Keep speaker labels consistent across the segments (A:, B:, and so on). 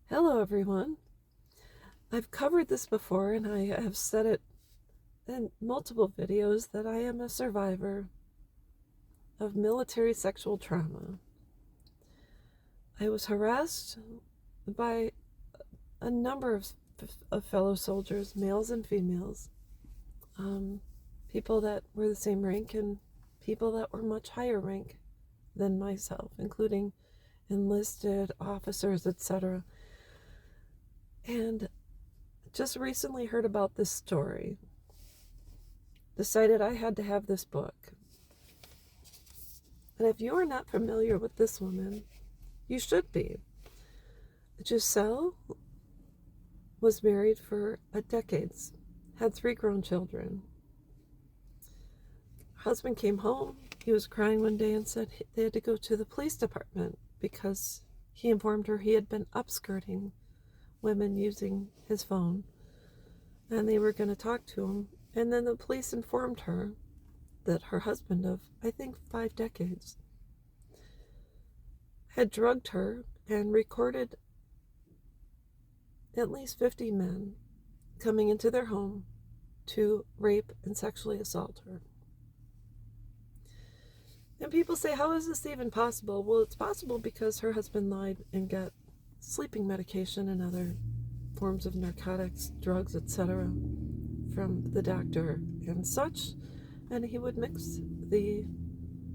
A: Hello, everyone. I've covered this before and I have said it in multiple videos that I am a survivor of military sexual trauma. I was harassed by a number of fellow soldiers, males and females, people that were the same rank and people that were much higher rank than myself, including enlisted officers, etc. And just recently heard about this story. Decided I had to have this book. And if you are not familiar with this woman, you should be. Gisele was married for decades, had 3 grown children. Husband came home. He was crying one day and said they had to go to the police department because he informed her he had been upskirting women using his phone, and they were going to talk to him. And then the police informed her that her husband of, I think, 5 decades had drugged her and recorded at least 50 men coming into their home to rape and sexually assault her. And people say, how is this even possible? Well, it's possible because her husband lied and got sleeping medication and other forms of narcotics, drugs, etc. from the doctor and such. And he would mix the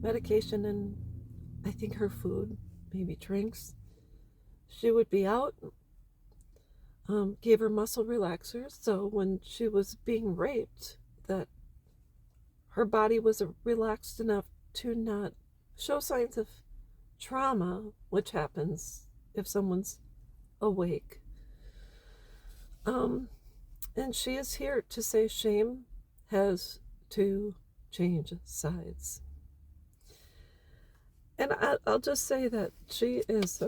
A: medication in, I think, her food, maybe drinks. She would be out, gave her muscle relaxers, so when she was being raped, that her body was relaxed enough to not show signs of trauma, which happens if someone's awake. And she is here to say shame has to change sides. And I'll just say that she is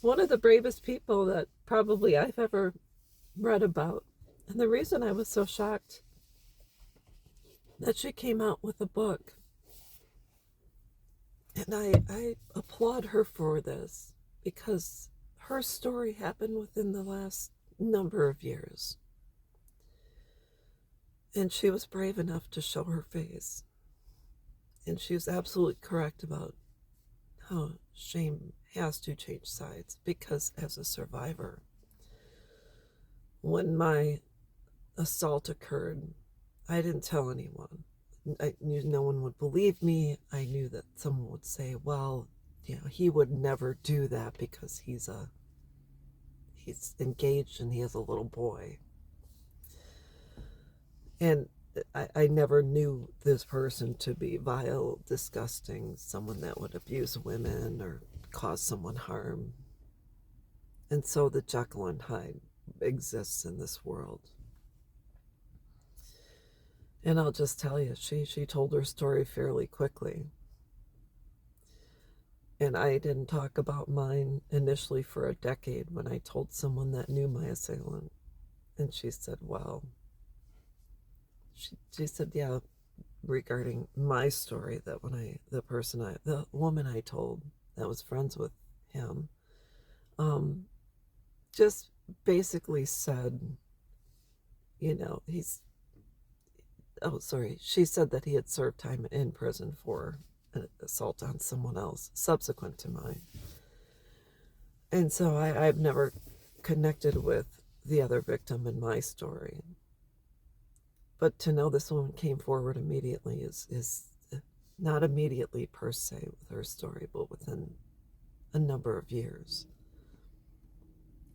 A: one of the bravest people that probably I've ever read about. And the reason I was so shocked that she came out with a book, and I applaud her for this, because her story happened within the last number of years. And she was brave enough to show her face. And she was absolutely correct about how shame has to change sides, because as a survivor, when my assault occurred, I didn't tell anyone. I knew no one would believe me. I knew that someone would say, well, he would never do that because he's engaged and he has a little boy. And I never knew this person to be vile, disgusting, someone that would abuse women or cause someone harm. And so the Jekyll and Hyde exists in this world. And I'll just tell you, she told her story fairly quickly. And I didn't talk about mine initially for a decade when I told someone that knew my assailant. And she said, well, she said, yeah, regarding my story, that when the woman I told that was friends with him, just basically said, she said that he had served time in prison for an assault on someone else subsequent to mine. And so I've never connected with the other victim in my story. But to know this woman came forward immediately is not immediately per se with her story, but within a number of years.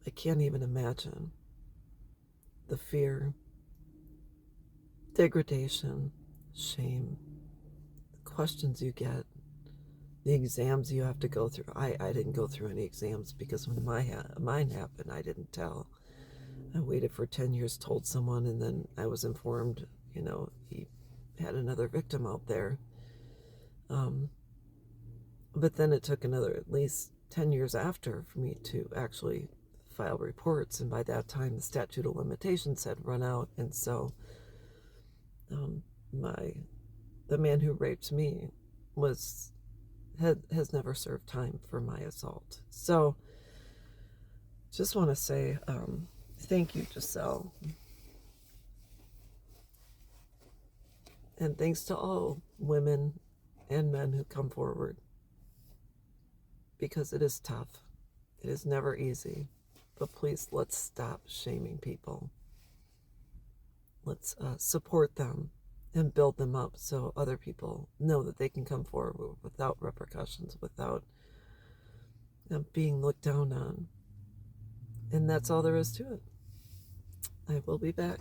A: I can't even imagine the fear, degradation, shame, the questions you get, the exams you have to go through. I didn't go through any exams because when mine happened, I didn't tell. I waited for 10 years, told someone, and then I was informed, he had another victim out there. But then it took another at least 10 years after for me to actually file reports, and by that time the statute of limitations had run out, and so the man who raped me has never served time for my assault. So Just want to say thank you, Gisele. And thanks to all women and men who come forward, because it is tough. It is never easy. But please, let's stop shaming people. Let's support them and build them up so other people know that they can come forward without repercussions, without being looked down on. And that's all there is to it. I will be back.